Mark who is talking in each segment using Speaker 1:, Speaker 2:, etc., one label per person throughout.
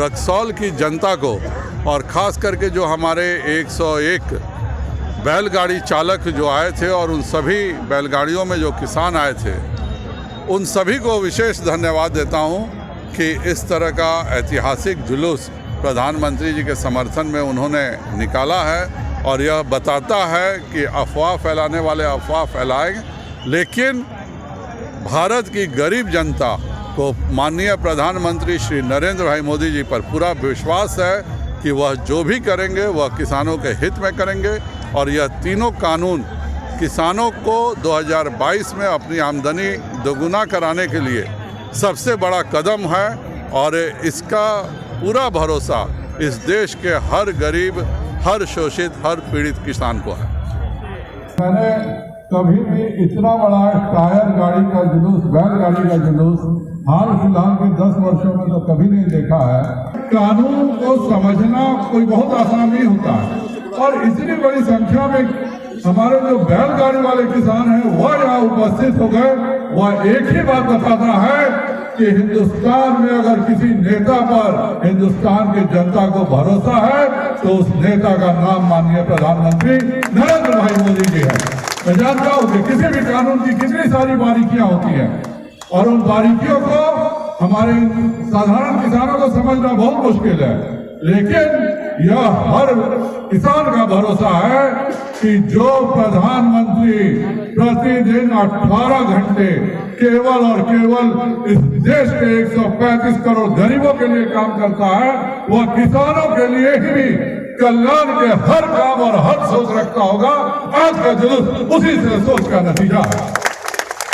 Speaker 1: रक्सौल की जनता को और ख़ास करके जो हमारे 101 बैलगाड़ी चालक जो आए थे और उन सभी बैलगाड़ियों में जो किसान आए थे, उन सभी को विशेष धन्यवाद देता हूं कि इस तरह का ऐतिहासिक जुलूस प्रधानमंत्री जी के समर्थन में उन्होंने निकाला है। और यह बताता है कि अफवाह फैलाने वाले अफवाह फैलाएं, लेकिन भारत की गरीब जनता को माननीय प्रधानमंत्री श्री नरेंद्र भाई मोदी जी पर पूरा विश्वास है कि वह जो भी करेंगे वह किसानों के हित में करेंगे। और यह तीनों कानून किसानों को 2022 में अपनी आमदनी दोगुना कराने के लिए सबसे बड़ा कदम है और इसका पूरा भरोसा इस देश के हर गरीब, हर शोषित, हर पीड़ित किसान को है।
Speaker 2: मैंने कभी भी इतना बड़ा टायर गाड़ी का जुलूस, बैलगाड़ी का जुलूस हाल फिलहाल के 10 वर्षों में तो कभी नहीं देखा है। कानून को समझना कोई बहुत आसान नहीं होता है और इतनी बड़ी संख्या में हमारे जो बैलगाड़ी वाले किसान हैं वह यहाँ उपस्थित हो गए। वह एक ही बात बताता है कि हिंदुस्तान में अगर किसी नेता पर हिंदुस्तान की जनता को भरोसा है तो उस नेता का नाम माननीय प्रधानमंत्री नरेंद्र भाई मोदी जी है। मैं जानता हूँ कि किसी भी कानून की कितनी सारी बारीकियां होती हैं और उन बारीकियों को हमारे साधारण किसानों को समझना बहुत मुश्किल है, लेकिन यह हर किसान का भरोसा है कि जो प्रधानमंत्री प्रतिदिन 18 घंटे केवल और केवल इस देश के 135 करोड़ गरीबों के लिए काम करता है, वह किसानों के लिए ही कल्याण के हर काम और हर सोच रखता होगा। आज का जुलूस उसी से सोच का नतीजा है।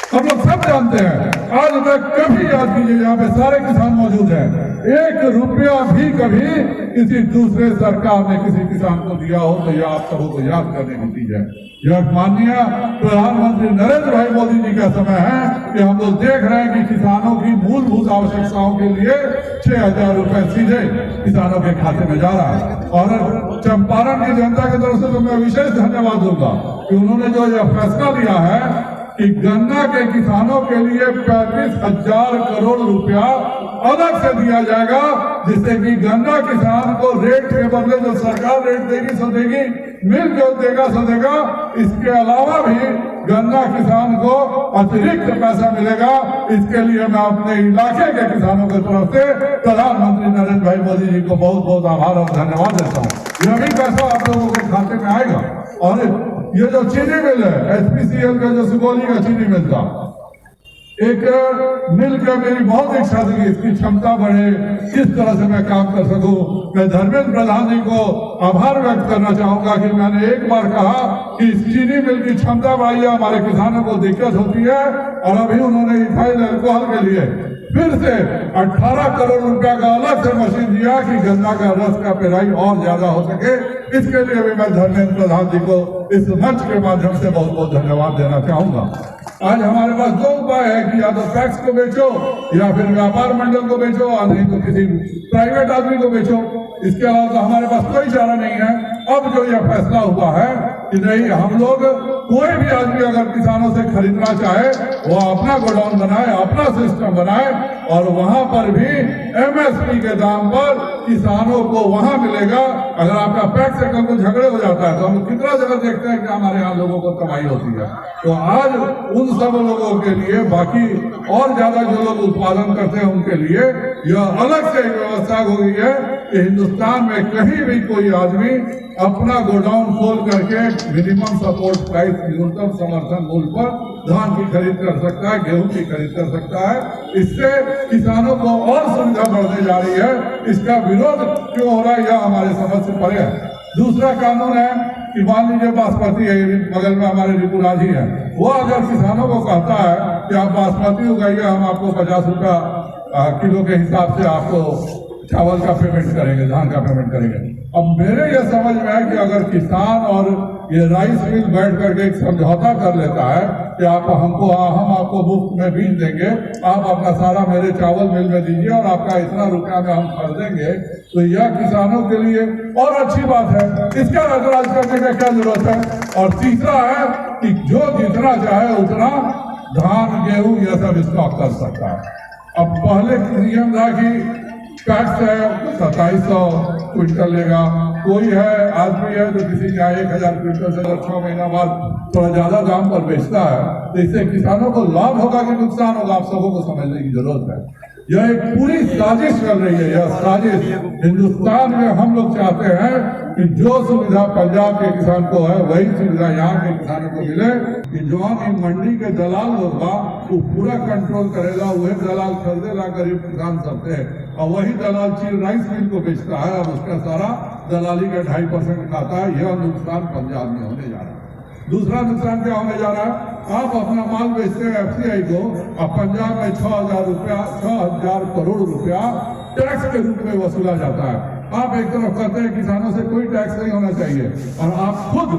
Speaker 2: हम लोग सब जानते हैं, आज तक कभी याद कीजिए, यहाँ पे सारे किसान मौजूद हैं, 1 रुपया भी कभी किसी दूसरे सरकार ने किसी किसान को दिया हो तो यह आप सबको याद करने की चीज है। यह माननीय प्रधानमंत्री नरेंद्र भाई मोदी जी का समय है कि हम लोग देख रहे हैं कि किसानों की मूलभूत आवश्यकताओं के लिए 6,000 रुपए सीधे किसानों के खाते में जा रहा है। और चंपारण की जनता की तरफ से तो मैं विशेष धन्यवाद दूंगा कि उन्होंने जो यह फैसला लिया है कि गन्ना के किसानों के लिए 35,000 करोड़ रुपया अलग से दिया जाएगा, जिससे कि गन्ना किसान को रेट के बदले जो सरकार रेट देगी सो देगी, मिल जो देगा सो देगा। इसके अलावा भी गन्ना किसान को अतिरिक्त पैसा मिलेगा। इसके लिए मैं अपने इलाके के किसानों की तरफ से प्रधानमंत्री नरेंद्र भाई मोदी जी को बहुत बहुत आभार और धन्यवाद देता हूँ। यह भी पैसा आप लोगों के खाते में आएगा। और ये जो चीनी मिल है, SPCL का जो सुगौली का चीनी मिल था, एक मिल का मेरी बहुत इच्छा थी कि इसकी क्षमता बढ़े, किस तरह से मैं काम कर सकूं। मैं धर्मेंद्र प्रधान जी को आभार व्यक्त करना चाहूंगा कि मैंने एक बार कहा कि इस चीनी मिल की क्षमता बढ़ाई, हमारे किसानों को दिक्कत होती है, और अभी उन्होंने इथाइल अल्कोहल के लिए फिर से 18 करोड़ रुपया का अलग से मशीन दिया कि गन्ना का रस का पेराई और ज्यादा हो सके। इसके लिए भी मैं धर्मेंद्र प्रधान जी को इस मंच के माध्यम से बहुत बहुत धन्यवाद देना चाहूंगा। आज हमारे पास 2 उपाय है कि या तो टैक्स को बेचो या फिर व्यापार मंडल को बेचो, और नहीं तो किसी प्राइवेट आदमी को बेचो। इसके अलावा तो हमारे पास कोई चारा नहीं है। अब जो यह फैसला हुआ है कि नहीं, हम लोग कोई भी आदमी अगर किसानों से खरीदना चाहे वो अपना गोडाउन बनाए, अपना सिस्टम बनाए, और वहां पर भी MSP के दाम पर किसानों को वहां मिलेगा। अगर आपका पैक्स से कल झगड़े हो जाता है तो हम कितना जगह देखते हैं कि हमारे यहाँ लोगों को कमाई होती है। तो आज उन सब लोगों के लिए, बाकी और ज्यादा जो लोग उत्पादन करते हैं उनके लिए यह अलग से व्यवस्था हो गई है कि हिंदुस्तान में कहीं भी कोई आदमी अपना गोडाउन खोल करके मिनिमम सपोर्ट प्राइस, न्यूनतम समर्थन मूल्य पर धान की खरीद कर सकता है, गेहूं की खरीद कर सकता है। इससे किसानों को और सुविधा बढ़ने जा रही है। इसका विरोध क्यों हो रहा है, यह हमारे समझ से परे है। दूसरा कानून है कि मान लीजिए बासमती है, बगल में हमारे रिपुराज ही है, वो अगर किसानों को कहता है कि आप बासमती उगाइए, हम आपको 50 रुपया किलो के हिसाब से आपको चावल का पेमेंट करेंगे, धान का पेमेंट करेंगे। अब मेरे ये समझ में है कि अगर किसान और ये राइस मिल बैठ करके एक समझौता कर लेता है कि हम आपको मुफ्त में बीज देंगे, आप अपना सारा मेरे चावल मिल में दीजिए और आपका इतना रुपया में हम खरीदेंगे, तो यह किसानों के लिए और अच्छी बात है। इसका एतराज करने का क्या जरूरत है। और तीसरा है कि जो जितना चाहे उतना धान, गेहूं, यह सब स्टॉक कर सकता है। अब पहले नियम था कि टैक्स है 2700 क्विंटल लेगा। कोई है आदमी है तो किसी का 1000 क्विंटल से 6 महीना बाद थोड़ा ज्यादा दाम पर बेचता है, तो इससे किसानों को लाभ होगा कि नुकसान होगा, आप सबों को समझने की जरूरत है। यह एक पूरी साजिश चल रही है। यह साजिश हिंदुस्तान में हम लोग चाहते हैं कि जो सुविधा पंजाब के किसान को है वही सुविधा यहाँ के किसानों को मिले। कि जो इन मंडी के दलाल होगा वो पूरा कंट्रोल करेगा, वही दलाल खरीदेगा गरीब किसान सबसे, और वही दलाल चीनी राइस मिल को बेचता है और उसका सारा दलाली का 2.5% खाता है। यह नुकसान पंजाब में होने जा रहा है। दूसरा नुकसान क्या होने जा रहा है, आप अपना माल बेचते हैं FCI को, और पंजाब में 6,000 करोड़ रुपया टैक्स के रूप में वसूला जाता है। आप एक तरफ कहते हैं किसानों से कोई टैक्स नहीं होना चाहिए, और आप खुद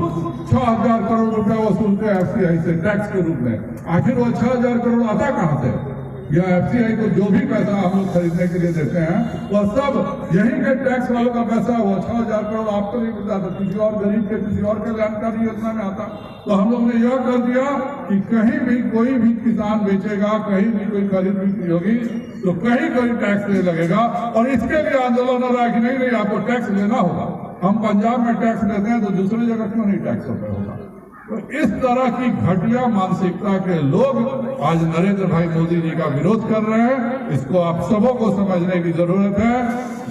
Speaker 2: 6,000 करोड़ रुपया वसूलते हैं FCI से टैक्स के रूप में। आखिर वो 6,000 करोड़ आता कहाँ से? यह FCI को जो भी पैसा हम लोग खरीदने के लिए देते हैं वह सब यही के टैक्स वालों का पैसा। वो 6,000 करोड़ आपको नहीं मिलता था, किसी और गरीब के किसी और कल्याणकारी योजना में आता। तो हम लोग ने यह कर दिया कि कहीं भी कोई भी किसान बेचेगा, कहीं भी कोई खरीद बिक्री होगी तो कहीं कोई टैक्स नहीं लगेगा। और इसके लिए आंदोलन हो रहा है कि नहीं आपको टैक्स लेना होगा। हम पंजाब में टैक्स लेते हैं तो दूसरी जगह क्यों नहीं टैक्स होगा? तो इस तरह की घटिया मानसिकता के लोग आज नरेंद्र भाई मोदी जी का विरोध कर रहे हैं। इसको आप सबों को समझने की जरूरत है।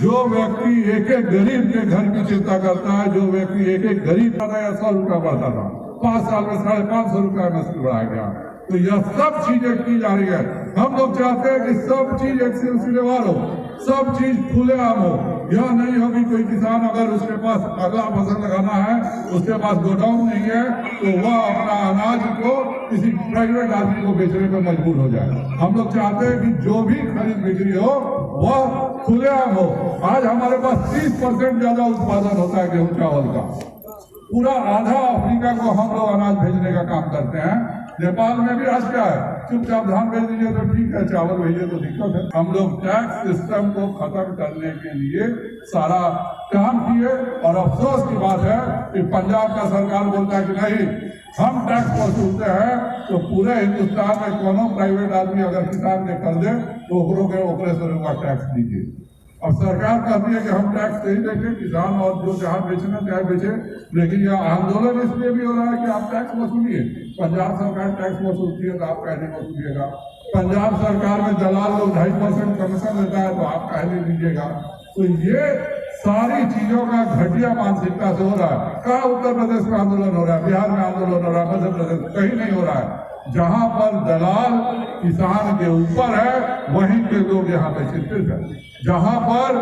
Speaker 2: जो व्यक्ति एक एक गरीब के घर की चिंता करता है, जो व्यक्ति एक एक गरीब का 100 रुपया बढ़ता था, 5 साल में 550 रुपया MSP बढ़ाया गया। तो यह सब चीजें की जा रही है। हम लोग चाहते हैं कि सब चीज एक सिलसिलेवार हो, सब चीज खुलेआम हो। यह नहीं होगी कोई किसान अगर उसके पास अगला फसल लगाना है, उसके पास गोडाउन नहीं है, तो वह अपना अनाज को किसी प्राइवेट आदमी को बेचने पर मजबूर हो जाए। हम लोग चाहते हैं कि जो भी खरीद बिक्री हो वह खुलेआम हो। आज हमारे पास 30% ज्यादा उत्पादन होता है गेहूं चावल का। पूरा आधा अफ्रीका को हम लोग अनाज भेजने का काम करते हैं। नेपाल में भी आज क्या है, चुपचाप धान भेज दीजिए तो ठीक है, चावल भेजिए तो दिक्कत है। हम लोग टैक्स सिस्टम को खत्म करने के लिए सारा काम किए, और अफसोस की बात है कि पंजाब का सरकार बोलता है कि नहीं हम टैक्स वसूलते हैं, तो पूरे हिंदुस्तान में कोनो प्राइवेट आदमी अगर किसान के कर दे तो ओकरे से रुपया टैक्स दीजिए। अब सरकार कहती है कि हम टैक्स नहीं देंगे, किसान और जो जहाँ बेचना चाहे बेचे, लेकिन यह आंदोलन इसलिए भी हो रहा है कि आप टैक्स वसूलिए। पंजाब सरकार टैक्स वसूलती है तो आप कैसे वसूलिएगा? पंजाब सरकार में दलाल लोग 2.5% कमीशन देता है तो आप कैसे दीजिएगा? तो ये सारी चीजों का घटिया मानसिकता से हो रहा है। कहाँ उत्तर प्रदेश में आंदोलन हो रहा है, बिहार में आंदोलन हो रहा है, मध्य प्रदेश कहीं नहीं हो रहा है। जहां पर दलाल किसान के ऊपर है वहीं के लोग यहाँ पे चिंतित है। जहां पर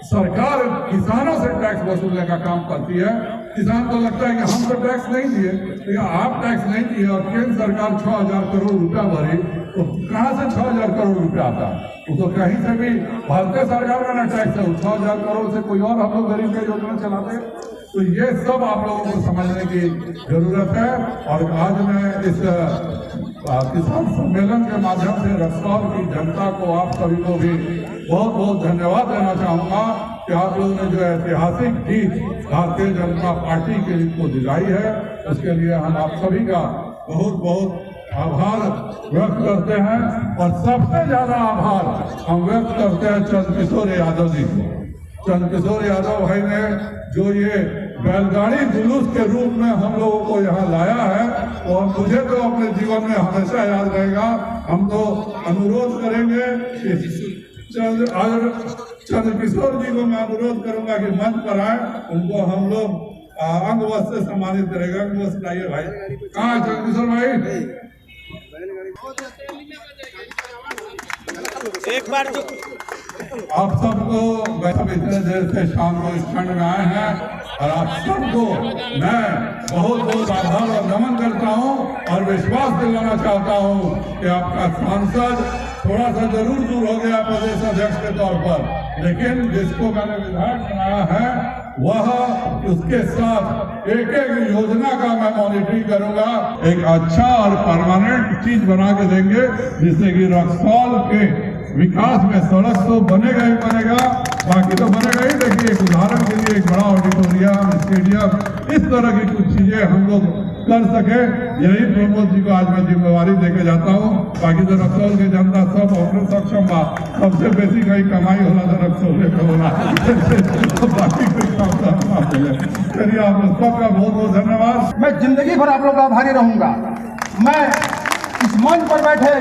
Speaker 2: सरकार किसानों से टैक्स वसूलने का काम करती है, किसान को लगता है कि हम तो टैक्स नहीं दिए, तो आप टैक्स नहीं दिए और केंद्र सरकार 6,000 करोड़ रुपया भरी, तो कहाँ से 6,000 करोड़ रुपया आता है? वो तो कहीं से भी भारतीय सरकार का ना टैक्स है, 6,000 करोड़ से कोई और हम लोग गरीब का योजना चलाते हैं। तो ये सब आप लोगों को समझने की जरूरत है। और आज मैं इस किसान सम्मेलन के माध्यम से रक्सौल की जनता को, आप सभी को भी बहुत बहुत धन्यवाद देना चाहूँगा कि आप लोगों ने जो ऐतिहासिक जीत भारतीय जनता पार्टी के को दिलाई है, उसके लिए हम आप सभी का बहुत बहुत आभार व्यक्त करते हैं। और सबसे ज्यादा आभार हम व्यक्त करते हैं चंद्रकिशोर यादव जी को। चंद्रकिशोर यादव भाई ने जो ये बैलगाड़ी जुलूस के रूप में हम लोगों को यहाँ लाया है, और मुझे तो अपने जीवन में हमेशा याद रहेगा। हम तो अनुरोध करेंगे कि चंद्रकिशोर जी को मैं अनुरोध करूंगा कि मंच पर आए, उनको हम लोग अंग वस्त्र से सम्मानित करेगा। अंग वस्त्र लाइए भाई। कहाँ है चंद्रकिशोर भाई?
Speaker 3: एक बार जो
Speaker 2: आप सबको इतने देर से शाम को इस खंड में आए हैं, और आप सबको मैं बहुत बहुत आभार और नमन करता हूं और विश्वास दिलाना चाहता हूं कि आपका सांसद थोड़ा सा जरूर दूर हो गया प्रदेश अध्यक्ष के तौर पर, लेकिन जिसको मैंने विधायक बनाया है वह उसके साथ एक एक योजना का मैं मॉनिटरिंग करूंगा। एक अच्छा और परमानेंट चीज बना के देंगे, जिससे कि रक्सौल के विकास में सड़क तो बनेगा ही बनेगा, बाकी तो बनेगा ही। देखिए एक उदाहरण के लिए एक बड़ा ऑडिटोरियम, स्टेडियम, इस तरह की कुछ चीजें हम लोग कर सके, यही प्रमोद जी को आज मैं जिम्मेवारी देके जाता हूँ। बाकी तो रक्सौल के जनता सब अपने सक्षम बा, सबसे बेसी कहीं कमाई होला तो रक्सौले पे होला बाकी कोई काम ना मिले। चलिए आप लोग सबका बहुत बहुत धन्यवाद।
Speaker 3: मैं जिंदगी भर आप लोग का आभारी रहूंगा। मैं इस मंच पर बैठे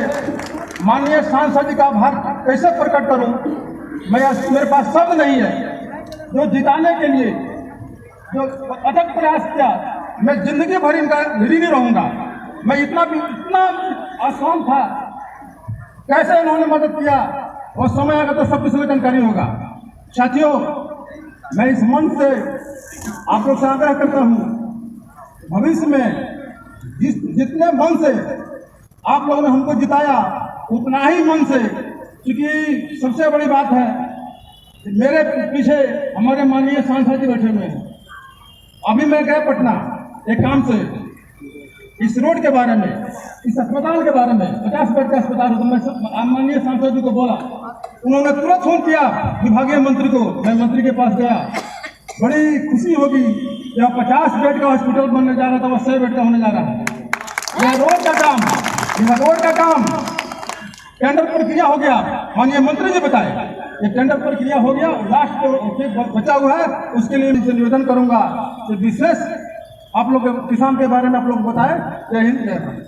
Speaker 3: माननीय सांसद जी का आभार कैसे प्रकट करूं? मेरे पास शब्द नहीं है। जो जिताने के लिए जो अथक प्रयास किया, मैं जिंदगी भर इनका ऋणी रहूंगा। मैं इतना आसान था, कैसे इन्होंने मदद किया, और समय आएगा तो सब कुछ जानकारी होगा। साथियों, मैं इस मंच से आप लोग से आग्रह करता हूं, भविष्य में जितने मन से आप लोगों ने हमको जिताया, उतना ही मन से, क्योंकि सबसे बड़ी बात है मेरे पीछे हमारे माननीय सांसद जी बैठे हुए हैं। अभी मैं गया पटना एक काम से, इस रोड के बारे में, इस अस्पताल के बारे में, 50 बेड का अस्पताल है, तो मैं माननीय सांसद जी को बोला, उन्होंने तुरंत फोन किया विभागीय मंत्री को। मैं मंत्री के पास गया, बड़ी खुशी होगी कि 50 बेड का हॉस्पिटल बनने जा रहा था, वह 100 बेड का होने जा रहा है। यह रोड का काम टेंडर प्रक्रिया हो गया, माननीय मंत्री जी बताए, ये टेंडर प्रक्रिया हो गया, लास्ट बचा हुआ है, उसके लिए निवेदन करूंगा कि विशेष आप लोग किसान के बारे में आप लोग बताएं। जय हिंद, जय भारत।